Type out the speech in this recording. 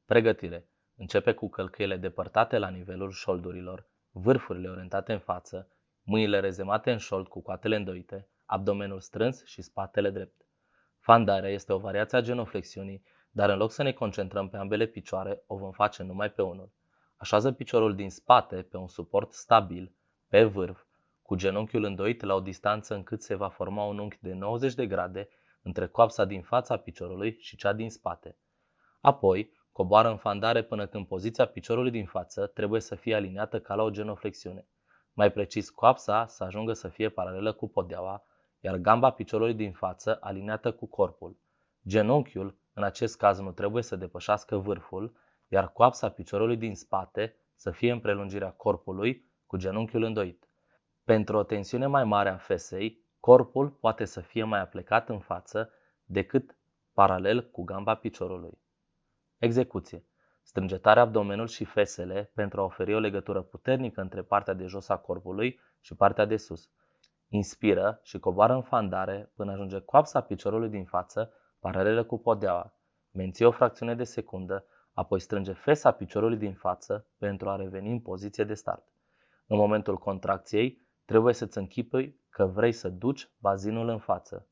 Pregătire. Începe cu călcâiele depărtate la nivelul șoldurilor, vârfurile orientate în față, mâinile rezemate în șold cu coatele îndoite, abdomenul strâns și spatele drept. Fandarea este o variație a genoflexiunii, dar în loc să ne concentrăm pe ambele picioare, o vom face numai pe unul. Așează piciorul din spate pe un suport stabil, pe vârf, cu genunchiul îndoit la o distanță încât se va forma un unghi de 90 de grade între coapsa din fața piciorului și cea din spate. Apoi, coboară în fandare până când poziția piciorului din față trebuie să fie aliniată ca la o genoflexiune. Mai precis, coapsa să ajungă să fie paralelă cu podeaua, iar gamba piciorului din față aliniată cu corpul. Genunchiul, în acest caz, nu trebuie să depășească vârful, iar coapsa piciorului din spate să fie în prelungirea corpului cu genunchiul îndoit. Pentru o tensiune mai mare a fesei, corpul poate să fie mai aplecat în față decât paralel cu gamba piciorului. Execuție. Strânge tare abdomenul și fesele pentru a oferi o legătură puternică între partea de jos a corpului și partea de sus. Inspiră și coboară în fandare până ajunge coapsa piciorului din față, paralelă cu podeaua. Menții o fracțiune de secundă, apoi strânge fesa piciorului din față pentru a reveni în poziție de start. În momentul contracției, trebuie să-ți închipui că vrei să duci bazinul în față.